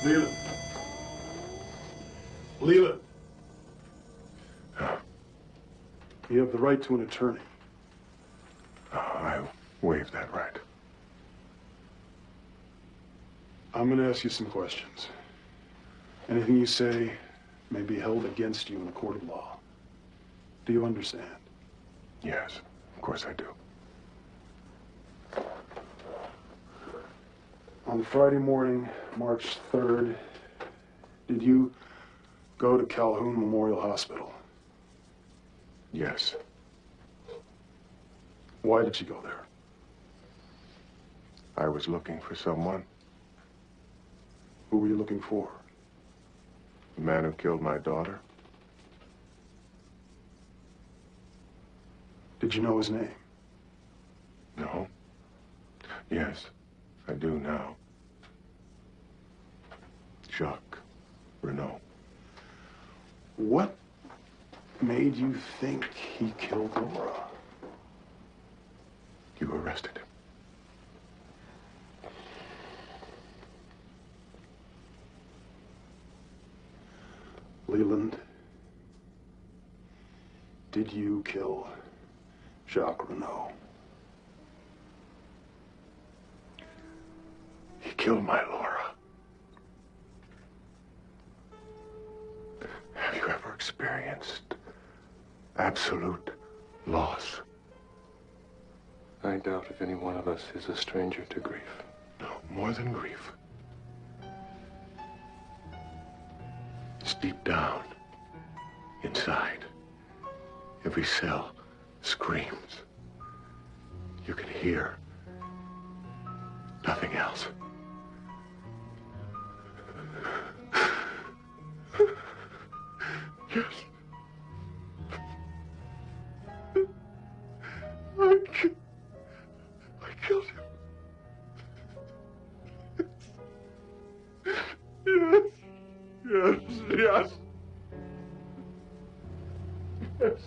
Leland. Leland. You have the right to an attorney. I waive that right. I'm going to ask you some questions. Anything you say may be held against you in a court of law. Do you understand? Yes, of course I do. On Friday morning, March 3rd, did you go to Calhoun Memorial Hospital? Yes. Why did you go there? I was looking for someone. Who were you looking for? The man who killed my daughter. Did you know his name? No. Yes, I do now. Jacques Renault. What made you think he killed Laura? You arrested him. Leland, did you kill Jacques Renault? He killed my Laura. Have you ever experienced absolute loss? I doubt if any one of us is a stranger to grief. No, more than grief. It's deep down, inside. Every cell screams. You can hear nothing else. Yes. I killed him. Yes. Yes. Yes. Yes.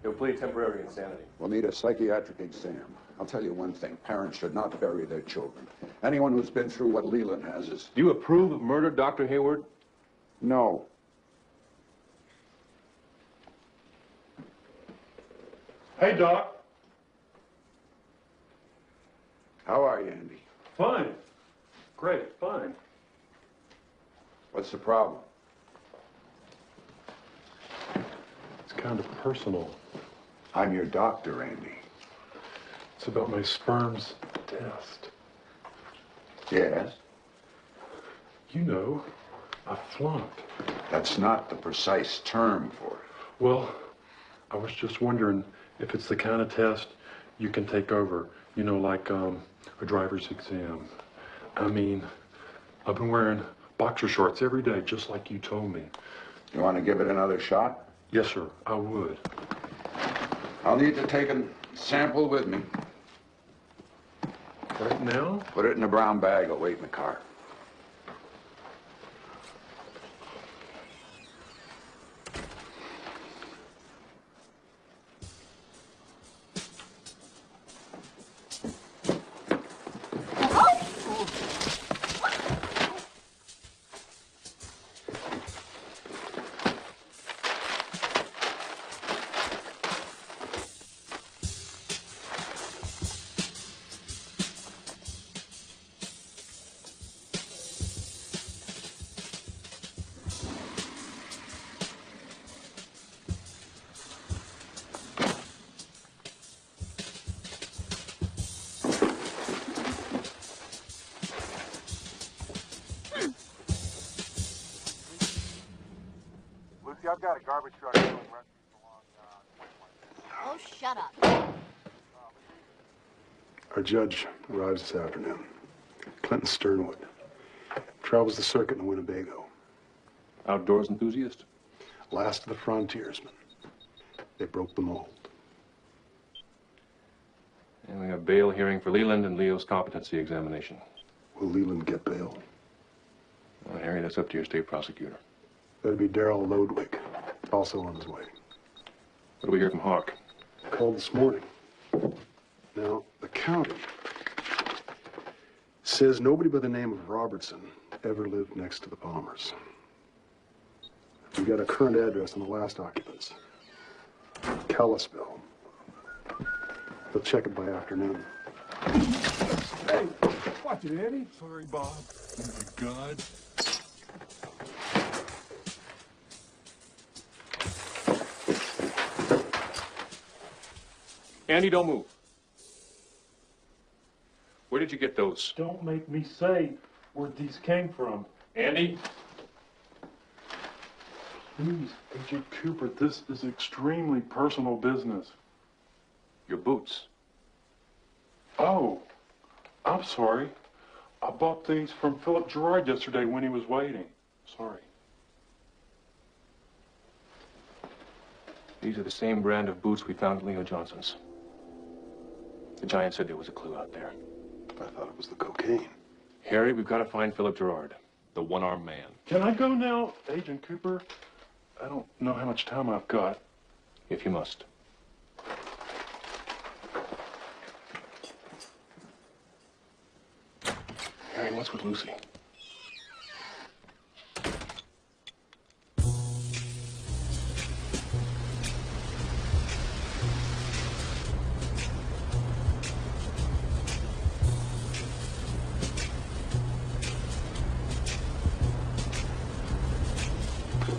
You'll plead temporary insanity. We'll need a psychiatric exam. I'll tell you one thing. Parents should not bury their children. Anyone who's been through what Leland has is... Do you approve of murder, Dr. Hayward? No. Hey, Doc. How are you, Andy? Fine. Great, fine. What's the problem? It's kind of personal. I'm your doctor, Andy. It's about my sperm's test. Yes? You know, I flunked. That's not the precise term for it. Well, I was just wondering if it's the kind of test you can take over. You know, like a driver's exam. I mean, I've been wearing boxer shorts every day, just like you told me. You want to give it another shot? Yes, sir, I would. I'll need to take a sample with me. Right now? Put it in a brown bag. I'll wait in the car. I've got a garbage truck filling restrooms along 21. Oh, shut up. Our judge arrives this afternoon. Clinton Sternwood. Travels the circuit in Winnebago. Outdoors enthusiast? Last of the frontiersmen. They broke the mold. And we have bail hearing for Leland and Leo's competency examination. Will Leland get bail? Well, Harry, that's up to your state prosecutor. That'd be Darrell Lodwick, also on his way. What do we hear from Hawk? Called this morning. Now, the county says nobody by the name of Robertson ever lived next to the Palmers. We got a current address on the last occupants. Kalispell. They'll check it by afternoon. Hey, watch it, Eddie. Sorry, Bob. Oh, my God. Andy, don't move. Where did you get those? Don't make me say where these came from. Andy? Please, Agent Cooper, this is extremely personal business. Your boots. Oh, I'm sorry. I bought these from Philip Gerard yesterday when he was waiting. Sorry. These are the same brand of boots we found at Leo Johnson's. The giant said there was a clue out there. I thought it was the cocaine. Harry, we've got to find Philip Gerard, the one-armed man. Can I go now, Agent Cooper? I don't know how much time I've got. If you must. Harry, what's with Lucy?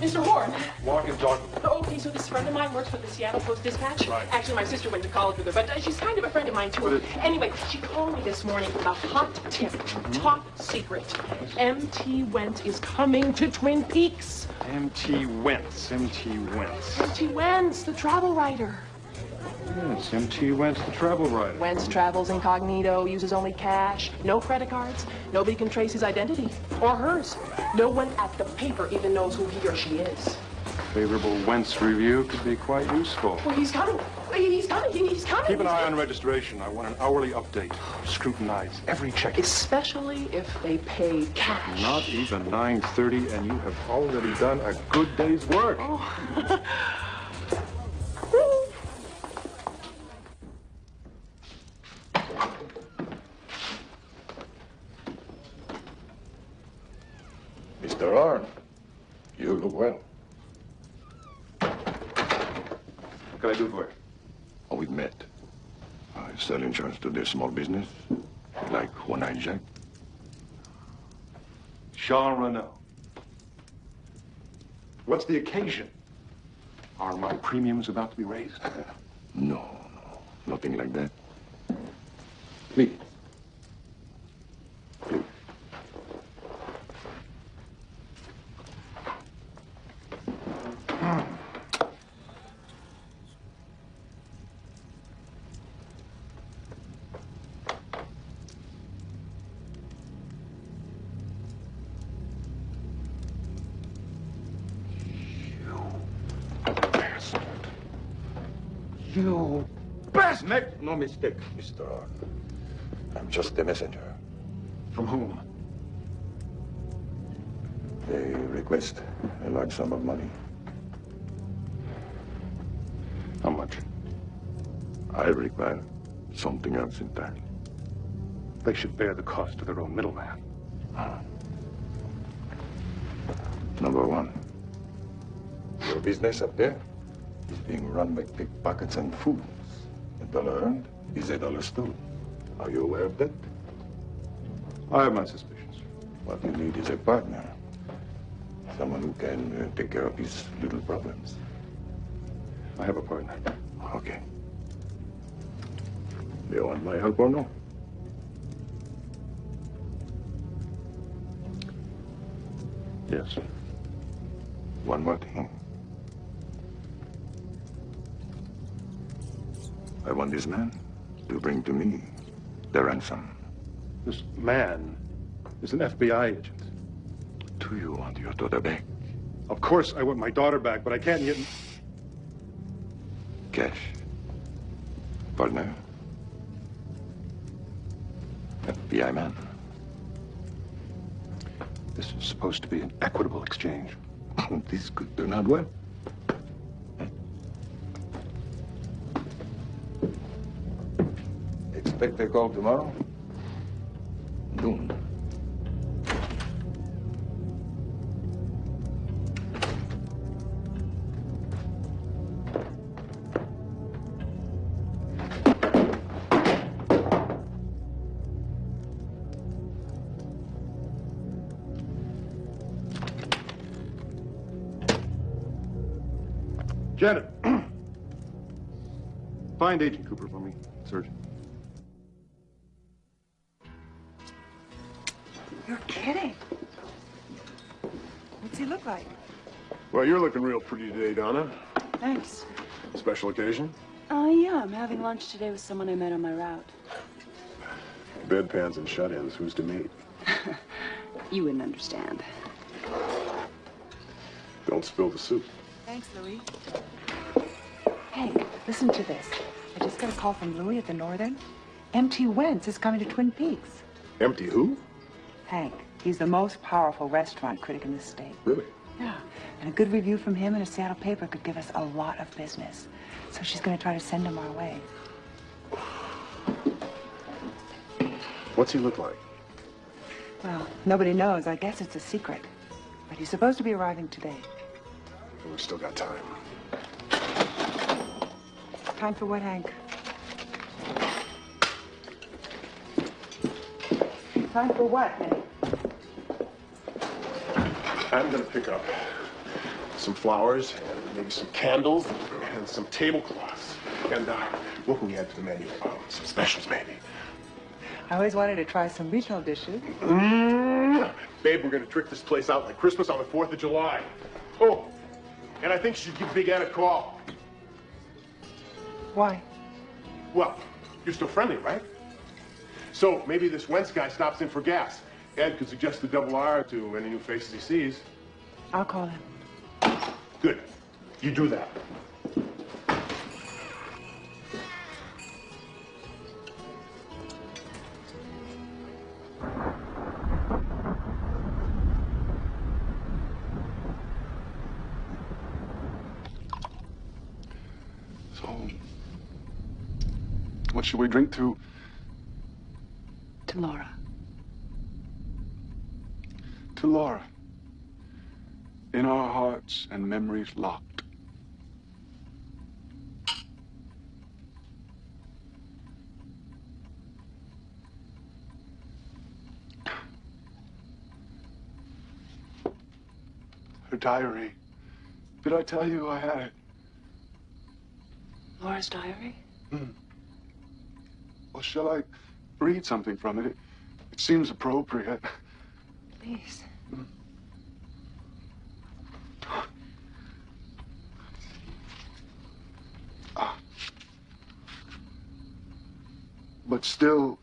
Mr. Horn. Walk and talk. Okay, so this friend of mine works for the Seattle Post-Dispatch. Right. Actually, my sister went to college with her, but she's kind of a friend of mine, too. Anyway, she called me this morning with a hot tip. Top secret. M.T. Wentz is coming to Twin Peaks. M.T. Wentz. M.T. Wentz. M.T. Wentz, the travel writer. Yes, M.T. Wentz, the travel writer. Wentz travels incognito, uses only cash, no credit cards. Nobody can trace his identity, or hers. No one at the paper even knows who he or she is. Favorable Wentz review could be quite useful. Well, he's coming. He's coming. He's coming. Keep an eye on registration. I want an hourly update. Scrutinize every check. Especially if they pay cash. Not even 9:30, and you have already done a good day's work. Oh. Mr. Arn, you look well. What can I do for you? Oh, we've met. I sell insurance to their small business, like One-Eyed Jack. Jean Renault. What's the occasion? Are my premiums about to be raised? No, nothing like that. Please. Please. You bastard! Make no mistake, Mr. Arn. I'm just the messenger. From whom? They request a large sum of money. How much? I require something else entirely. They should bear the cost of their own middleman. Number one, your business up there is being run by pickpockets and fools. $1 earned is $1 stolen. Are you aware of that? I have my suspicions. What you need is a partner. Someone who can take care of his little problems. I have a partner. Okay. Do you want my help or no? Yes. One more thing. I want this man to bring to me the ransom. This man is an FBI agent. Do you want your daughter back? Of course I want my daughter back, but I can't get... Cash. Partner. FBI man. This is supposed to be an equitable exchange. This could turn out well. Expect their call tomorrow? Noon. Janet, find Agent Cooper for me, Surgeon. You're kidding. What's he look like? Well, you're looking real pretty today, Donna. Thanks. Special occasion? Yeah, I'm having lunch today with someone I met on my route. Bedpans and shut-ins. Who's to meet? You wouldn't understand. Don't spill the soup. Thanks, Louis. Hey, listen to this. I just got a call from Louis at the Northern. M.T. Wentz is coming to Twin Peaks. Empty who? Hank, he's the most powerful restaurant critic in the state. Really? Yeah, and a good review from him in a Seattle paper could give us a lot of business. So she's going to try to send him our way. What's he look like? Well, nobody knows. I guess it's a secret. But he's supposed to be arriving today. We've still got time. Time for what, Hank? Time for what, Hank? I'm gonna pick up some flowers and maybe some candles and some tablecloths. And what can we add to the menu? Some specials, maybe. I always wanted to try some regional dishes. Babe, we're gonna trick this place out like Christmas on the 4th of July. Oh, and I think you should give Big Ed a call. Why? Well, you're still friendly, right? So maybe this Wentz guy stops in for gas. Ed could suggest the double R to any new faces he sees. I'll call him. Good. You do that. So, what should we drink to? To Laura. To Laura. In our hearts and memories locked. Her diary. Did I tell you I had it? Laura's diary? Well, shall I read something from it? It seems appropriate. Please. But still,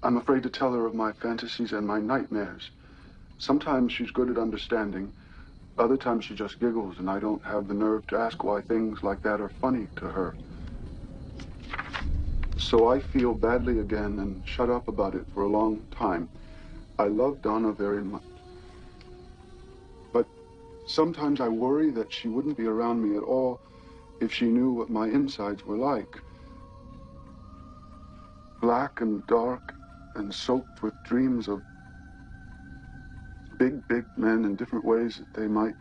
I'm afraid to tell her of my fantasies and my nightmares. Sometimes she's good at understanding. Other times she just giggles, and I don't have the nerve to ask why things like that are funny to her. So I feel badly again and shut up about it for a long time. I love Donna very much. But sometimes I worry that she wouldn't be around me at all if she knew what my insides were like. Black and dark and soaked with dreams of big, big men in different ways that they might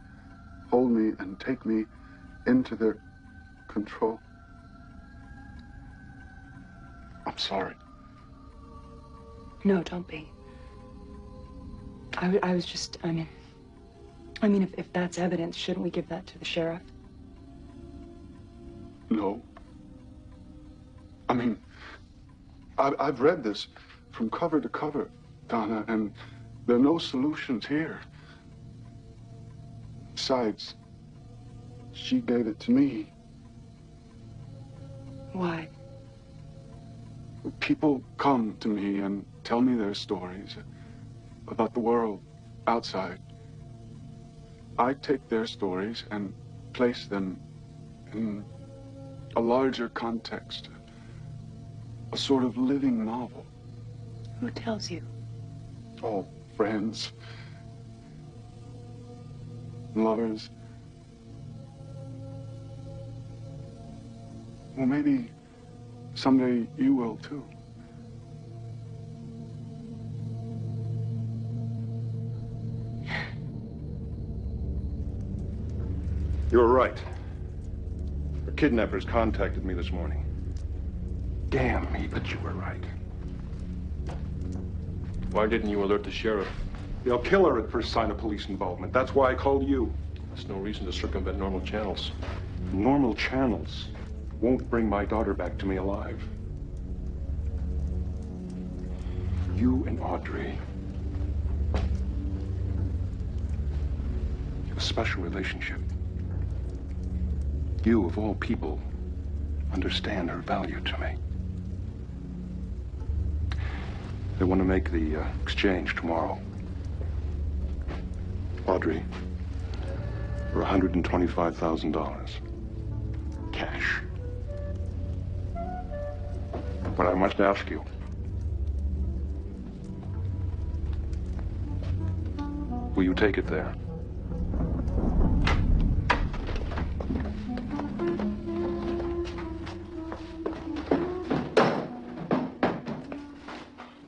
hold me and take me into their control. I'm sorry. No, don't be. I was just, I mean, if that's evidence, shouldn't we give that to the sheriff? No. I mean, I've read this from cover to cover, Donna, and there are no solutions here. Besides, she gave it to me. Why? People come to me and tell me their stories about the world outside. I take their stories and place them in a larger context, a sort of living novel. Who tells you? Oh, friends, lovers. Well, maybe someday you will too. You're right. The kidnappers contacted me this morning. Damn me, but you were right. Why didn't you alert the sheriff? They'll kill her at first sign of police involvement. That's why I called you. There's no reason to circumvent normal channels. Normal channels won't bring my daughter back to me alive. You and Audrey have a special relationship. You, of all people, understand her value to me. They want to make the exchange tomorrow. Audrey, for $125,000. Cash. But I must ask you, will you take it there?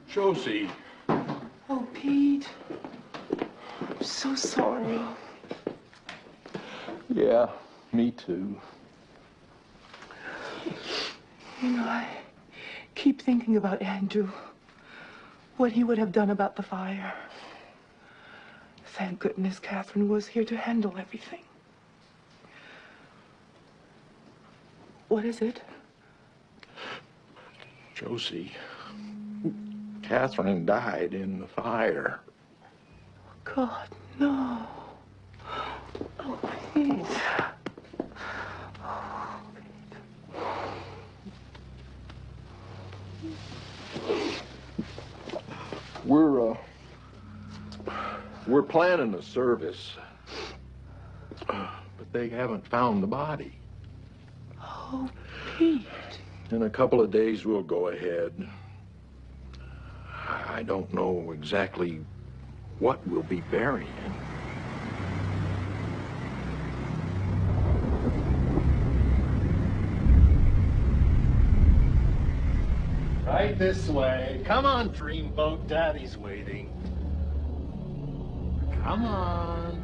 Josie. Oh, Pete. I'm so sorry. Yeah, me too. You know, I keep thinking about Andrew. What he would have done about the fire. Thank goodness Catherine was here to handle everything. What is it? Josie, Catherine died in the fire. God, no. Oh, please. We're planning a service, but they haven't found the body. Oh, Pete. In a couple of days, we'll go ahead. I don't know exactly what we'll be burying. Right this way. Come on, Dreamboat. Daddy's waiting. Come on.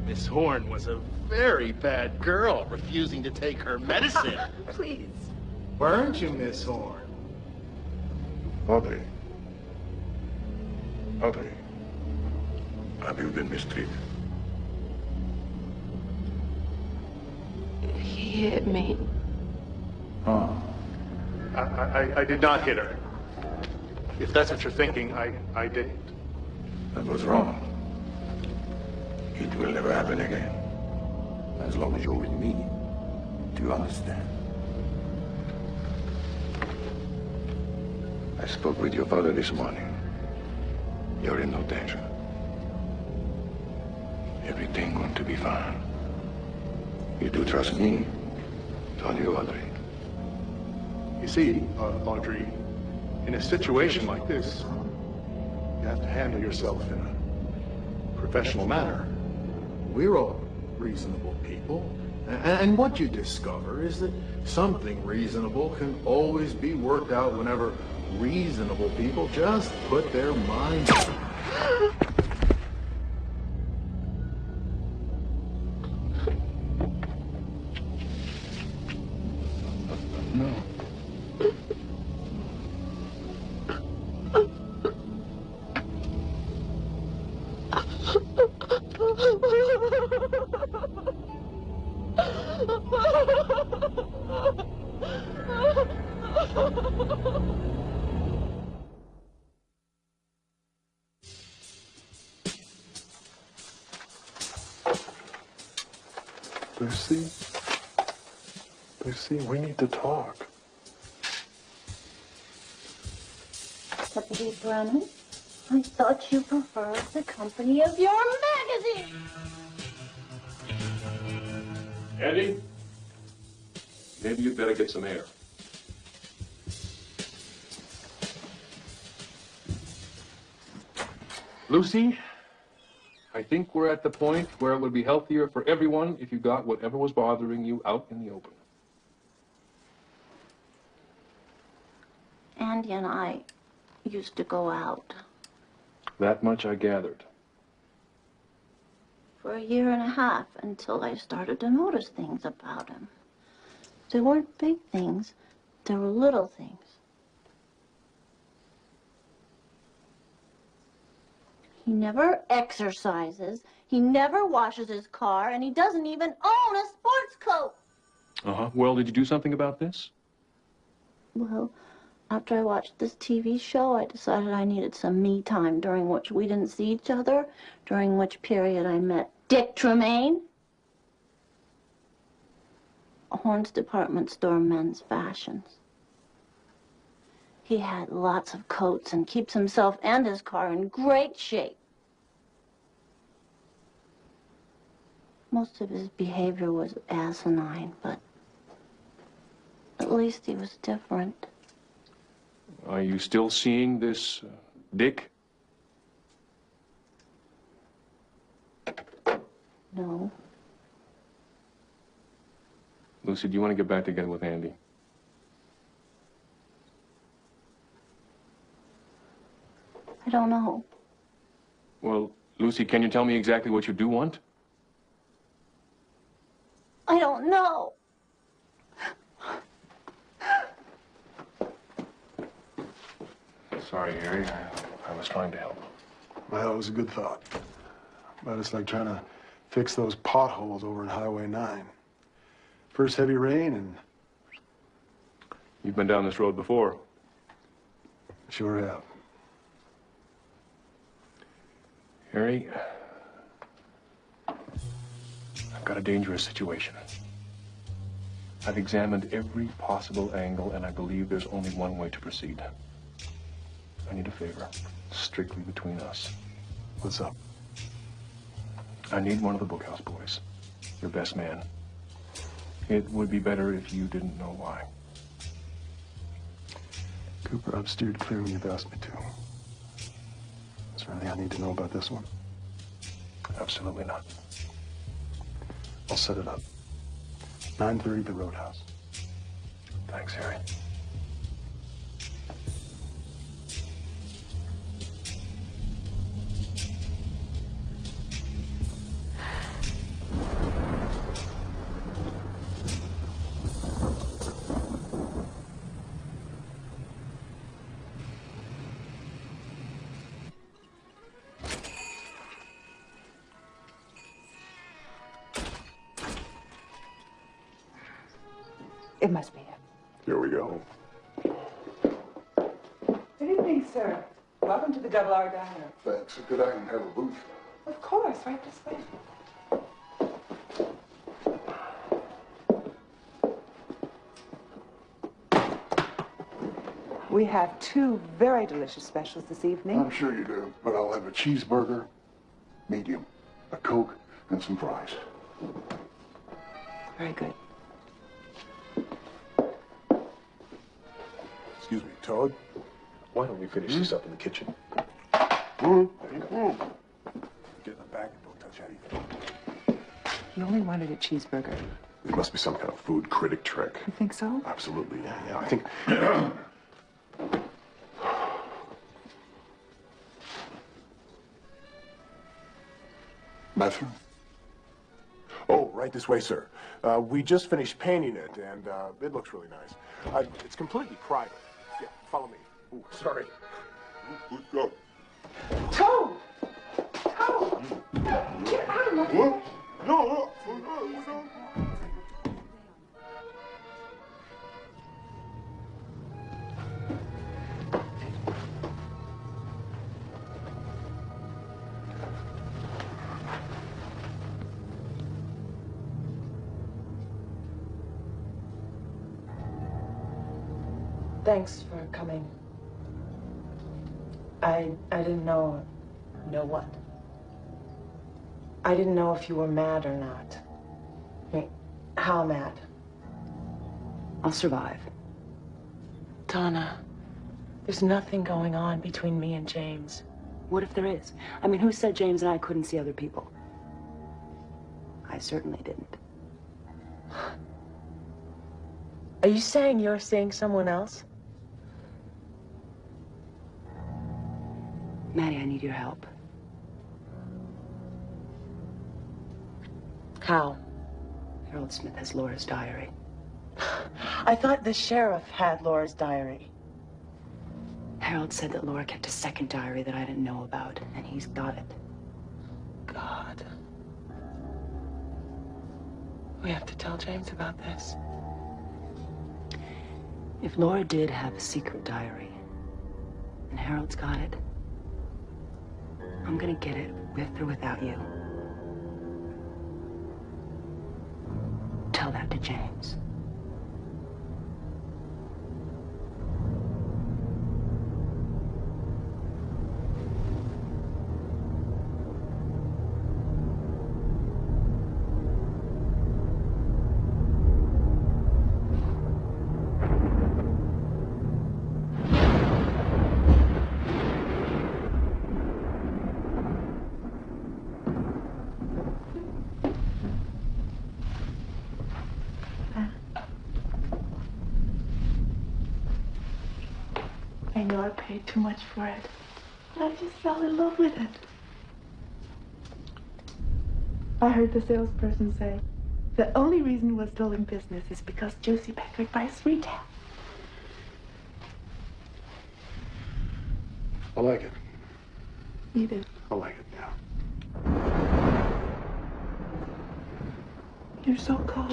Miss Horn was a very bad girl, refusing to take her medicine. Please. Weren't you, Miss Horn? Audrey. Audrey. Have you been mistreated? He hit me. Huh? I did not hit her. If that's what you're thinking, I didn't. That was wrong. It will never happen again. As long as you're with me. Do you understand? I spoke with your father this morning. You're in no danger. Everything going to be fine. You do trust me, don't you, Audrey? You see, Audrey, in a situation like this, you have to handle yourself in a professional manner. We're all reasonable people. And what you discover is that something reasonable can always be worked out whenever reasonable people just put their minds to it. No. Lucy? Lucy, we need to talk. Deputy Brennan, I thought you preferred the company of your magazine. Andy? Maybe you'd better get some air. Lucy, I think we're at the point where it would be healthier for everyone if you got whatever was bothering you out in the open. Andy and I used to go out. That much I gathered. for a year and a half until I started to notice things about him. They weren't big things, they were little things. He never exercises, he never washes his car, and he doesn't even own a sports coat. Uh-huh. Well, did you do something about this? Well, after I watched this TV show, I decided I needed some me time during which we didn't see each other, during which period I met Dick Tremaine. Horn's department store men's fashions. He had lots of coats and keeps himself and his car in great shape. Most of his behavior was asinine, but at least he was different. Are you still seeing this Dick? No. Lucy, do you want to get back together with Andy? I don't know. Well, Lucy, can you tell me exactly what you do want? I don't know. Sorry, Harry. I was trying to help. Well, it was a good thought. But it's like trying to fix those potholes over in Highway 9. First heavy rain and... You've been down this road before. Sure have. Harry, I've got a dangerous situation. I've examined every possible angle, and I believe there's only one way to proceed. I need a favor, strictly between us. What's up? I need one of the Bookhouse boys, your best man. It would be better if you didn't know why. Cooper, I've steered clear when you've asked me to. Is there anything I need to know about this one? Absolutely not. I'll set it up. 9:30 at the Roadhouse. Thanks, Harry. It must be him. Here we go. Good evening, sir. Welcome to the Double R Diner. Thanks. Could I have a booth? Of course, right this way. We have two very delicious specials this evening. I'm sure you do, but I'll have a cheeseburger, medium, a Coke, and some fries. Very good. Excuse me, Toad. Why don't we finish this up in the kitchen? Get in the back and don't touch anything. He only wanted a cheeseburger. It must be some kind of food critic trick. You think so? Absolutely, yeah. I think... Bathroom? Oh, right this way, sir. We just finished painting it, and it looks really nice. It's completely private. Yeah, follow me. Ooh, sorry. Let's go. Toad! Toad! Get out of my way! What? No. Thanks for coming. I didn't know. Know what? I didn't know if you were mad or not. I mean, how mad? I'll survive. Donna, there's nothing going on between me and James. What if there is? I mean, who said James and I couldn't see other people? I certainly didn't. Are you saying you're seeing someone else? Maddie, I need your help. How? Harold Smith has Laura's diary. I thought the sheriff had Laura's diary. Harold said that Laura kept a second diary that I didn't know about, and he's got it. God. We have to tell James about this. If Laura did have a secret diary, and Harold's got it, I'm gonna get it with or without you. Tell that to James. I know I paid too much for it, but I just fell in love with it. I heard the salesperson say the only reason we're still in business is because Josie Packard buys retail. I like it. You do? I like it, yeah. You're so cold.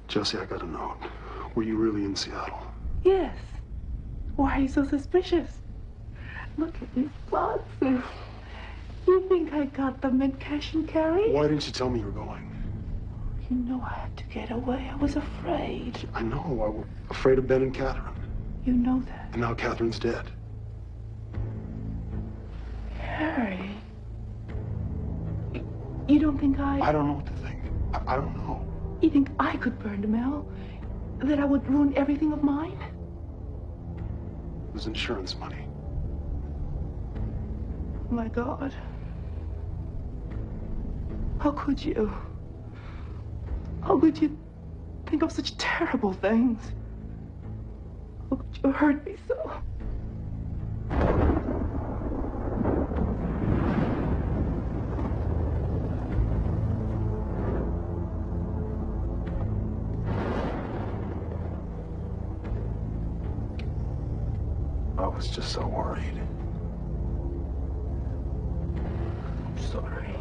Josie, I gotta know. Were you really in Seattle? Yes. Why are you so suspicious? Look at these boxes. You think I got them in cash and carry? Why didn't you tell me you were going? You know I had to get away. I was afraid. I know. I was afraid of Ben and Catherine. You know that. And now Catherine's dead. Harry. You don't think I don't know what to think. I don't know. You think I could burn the mill? That I would ruin everything of mine? It was insurance money. My God. How could you? How could you think of such terrible things? How could you hurt me so? I was just so worried. I'm sorry.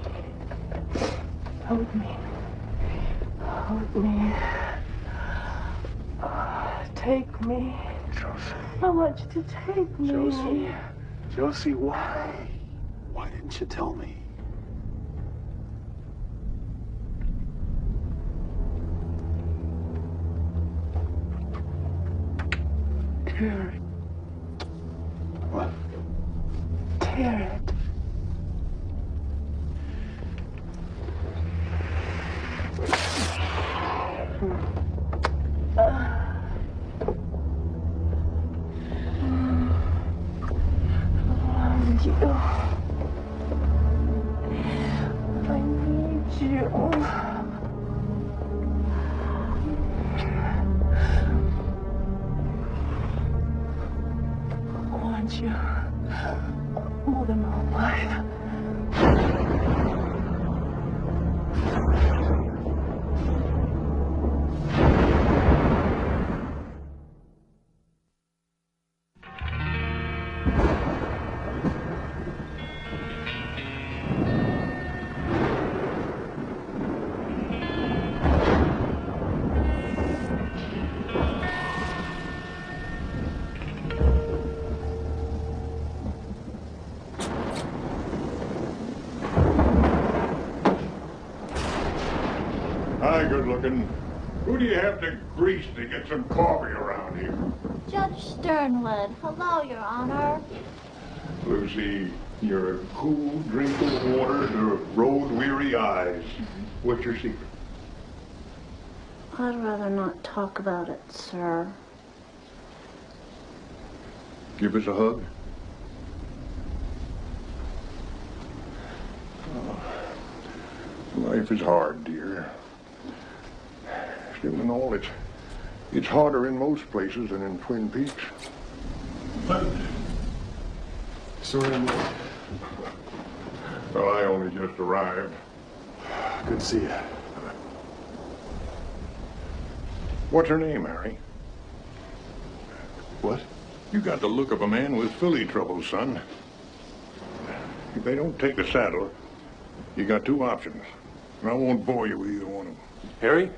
Hold me. Hold me. Take me. Josie. I want you to take me. Josie, why? Why didn't you tell me? Tear it. What? Tear it. You more than my life. Hi, good looking. Who do you have to grease to get some coffee around here? Judge Sternwood. Hello, Your Honor. Lucy, you're a cool drink of water to road-weary eyes. What's your secret? I'd rather not talk about it, sir. Give us a hug. Oh, life is hard, dear. Still in all, it's harder in most places than in Twin Peaks. But Sorry I'm late. well, I only just arrived. Good to see you. What's her name, Harry? What? You got the look of a man with filly trouble, son. If they don't take the saddle, you got two options. And I won't bore you with either one of them. Harry?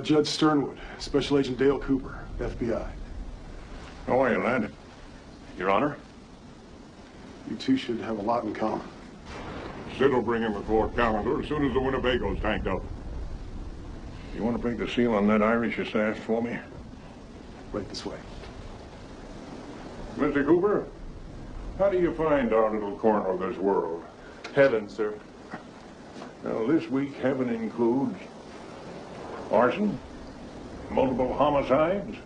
Judge Sternwood, Special Agent Dale Cooper, FBI. How are you, lad? Your Honor? You two should have a lot in common. Sid will bring him before calendar as soon as the Winnebago's tanked up. You want to break the seal on that Irish assassin for me? Right this way. Mr. Cooper, how do you find our little corner of this world? Heaven, sir. Well, this week, heaven includes arson, multiple homicides,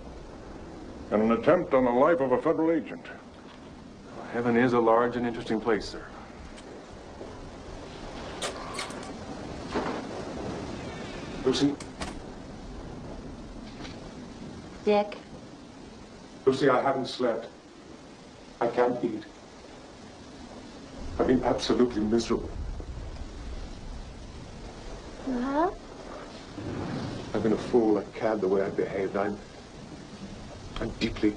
and an attempt on the life of a federal agent. Heaven is a large and interesting place, sir. Lucy? Dick? Lucy, I haven't slept. I can't eat. I've been absolutely miserable. What? I've been a fool. I can't the way I've behaved. I'm deeply,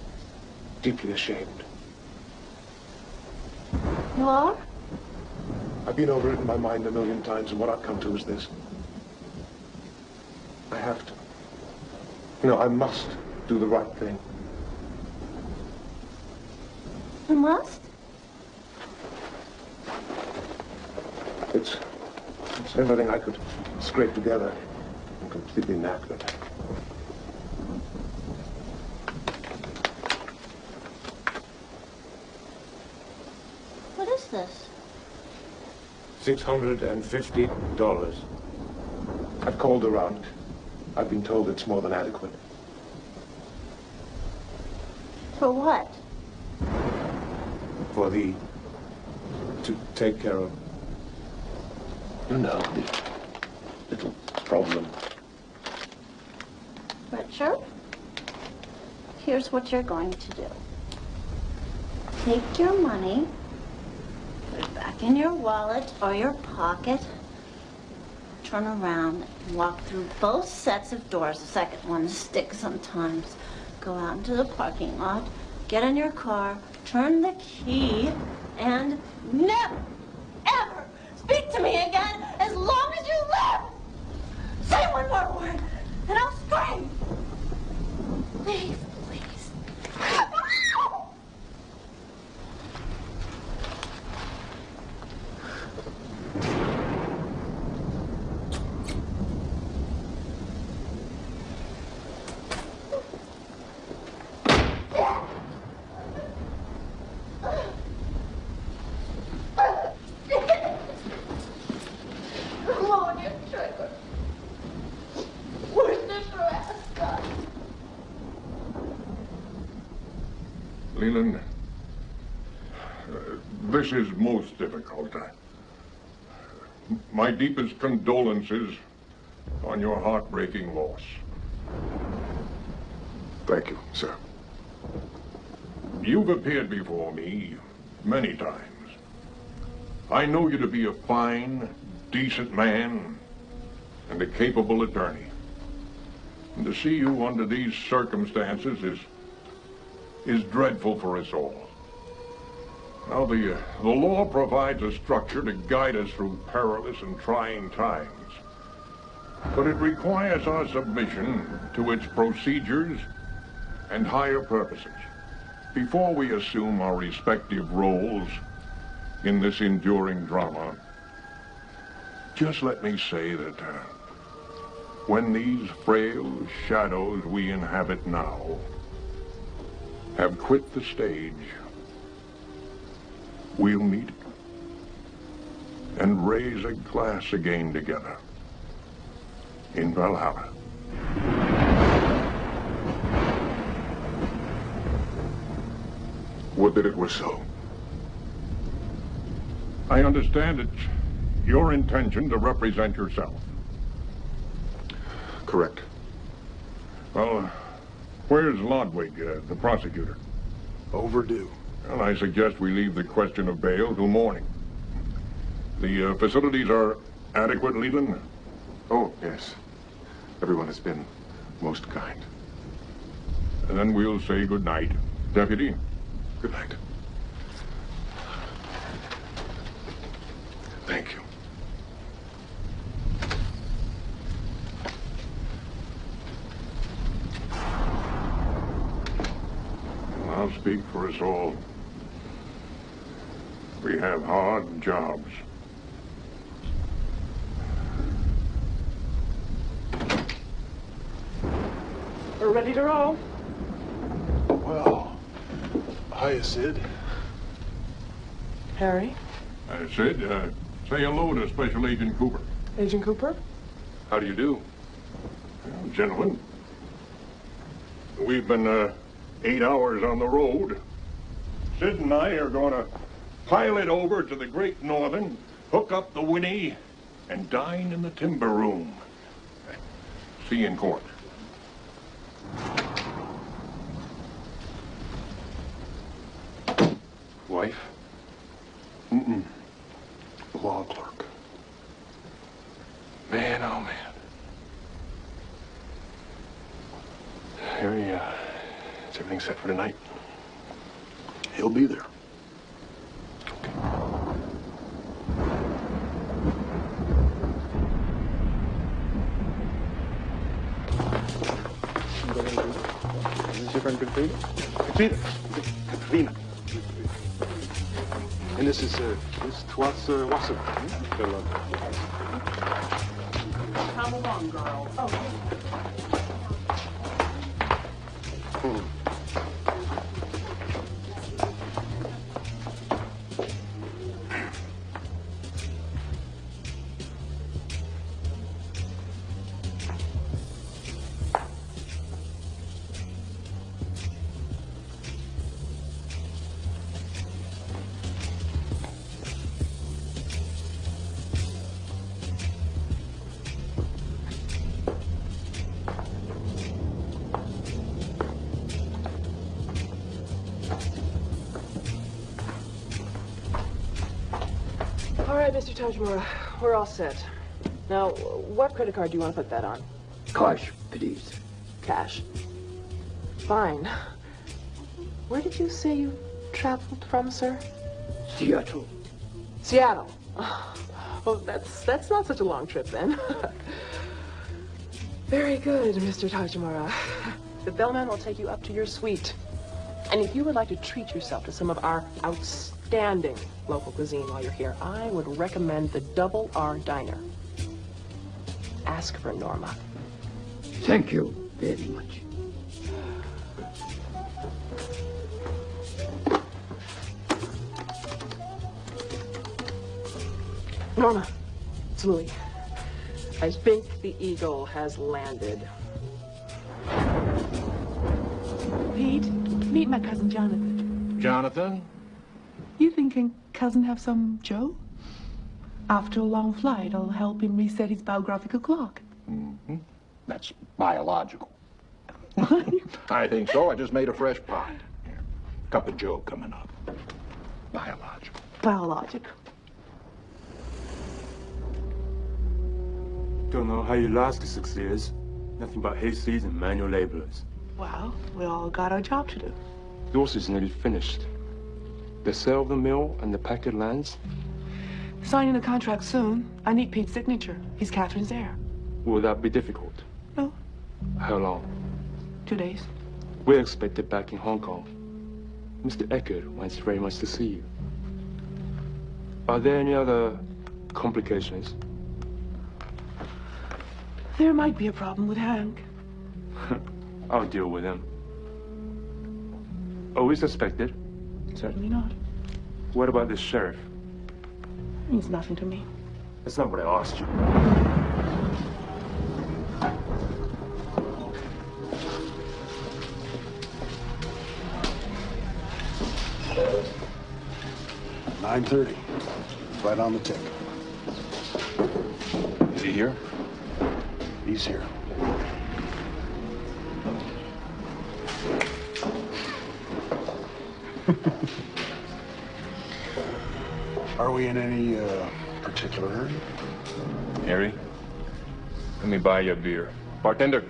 deeply ashamed. You are? I've been over it in my mind a million times, and what I've come to is this. I have to. You know, I must do the right thing. You must? It's everything I could scrape together. I'm completely knackered. What is this? $650. I've called around. I've been told it's more than adequate. For what? For to take care of, you know, the little problem. Richard? Here's what you're going to do. Take your money, put it back in your wallet or your pocket, turn around and walk through both sets of doors. The second one sticks sometimes. Go out into the parking lot, get in your car, turn the key, and never, ever speak to me again as long as you live! Say one more word, and I'll scream! Please, please. Lord, your trigger. Where's the Nebraska? Leland, this is most difficult. My deepest condolences on your heartbreaking loss. Thank you, sir. You've appeared before me many times. I know you to be a fine, decent man and a capable attorney. And to see you under these circumstances is dreadful for us all. Now, the law provides a structure to guide us through perilous and trying times. But it requires our submission to its procedures and higher purposes before we assume our respective roles in this enduring drama. Just let me say that when these frail shadows we inhabit now have quit the stage, we'll meet and raise a glass again together in Valhalla. Would that it were so. I understand it's your intention to represent yourself. Correct. Well, where's Lodwig, the prosecutor? Overdue. Well, I suggest we leave the question of bail till morning. The facilities are Adequate, Leland? Oh, yes. Everyone has been most kind. And then we'll say good night. Deputy, good night. Thank you. I'll speak for us all. We have hard jobs. We're ready to roll. Well, hiya, Sid. Harry? Sid, say hello to Special Agent Cooper. Agent Cooper? How do you do? Well, gentlemen, we've been 8 hours on the road. Sid and I are going to pilot over to the Great Northern, hook up the Winnie, and dine in the timber room. See you in court. Wife? Mm-mm. Law clerk. Man, oh man. Harry, is everything set for tonight? He'll be there. Is this your friend Katrina? Katrina. And this is Watson. Come along, girl. Oh. All right, Mr. Tajimura, we're all set. Now, what credit card do you want to put that on? Cash, please. Cash. Fine. Where did you say you traveled from, sir? Seattle. Seattle. Well, that's not such a long trip then. Very good, Mr. Tajimura. The bellman will take you up to your suite. And if you would like to treat yourself to some of our outstanding local cuisine while you're here, I would recommend the Double R Diner. Ask for Norma. Thank you very much. Norma, it's Louis. I think the Eagle has landed. Pete, meet my cousin Jonathan. Jonathan? You thinking cousin have some Joe? After a long flight, I'll help him reset his biographical clock. Mm-hmm. That's biological. I think so. I just made a fresh pot. Here. Cup of Joe coming up. Biological. Biological. Don't know how you lasted 6 years. Nothing but hayseeds and manual laborers. Well, we all got our job to do. Yours is nearly finished. The sale of the mill and the packet lands. Signing the contract soon. I need Pete's signature. He's Catherine's heir. Will that be difficult? No. How long? 2 days. We're expected back in Hong Kong. Mr. Eckert wants very much to see you. Are there any other complications? There might be a problem with Hank. I'll deal with him. Are we suspected? Certainly not. What about the sheriff? Means nothing to me. That's not what I asked you. $9:30. Right on the tick. Is he here? He's here. Are we in any particular hurry? Harry, let me buy you a beer. Bartender.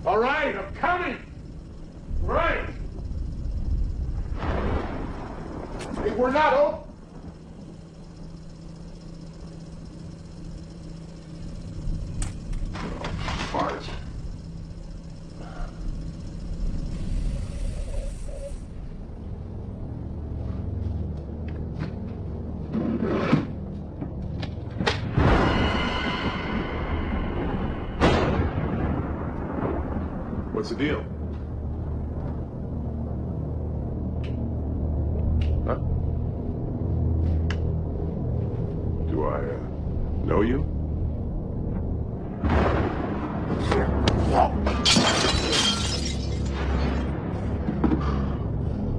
All right, I'm coming. Right. Hey, we're not open. Fart. What's the deal? Huh? Do I know you?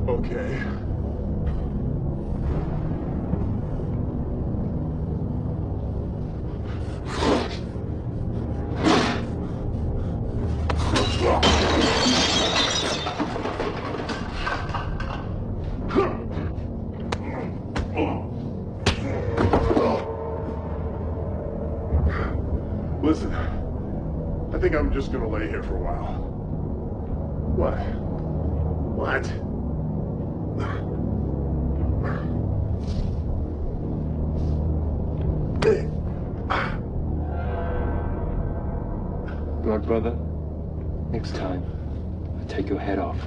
Okay. Listen, I think I'm just gonna lay here for a while. What? What? Blood brother, next time, I'll take your head off.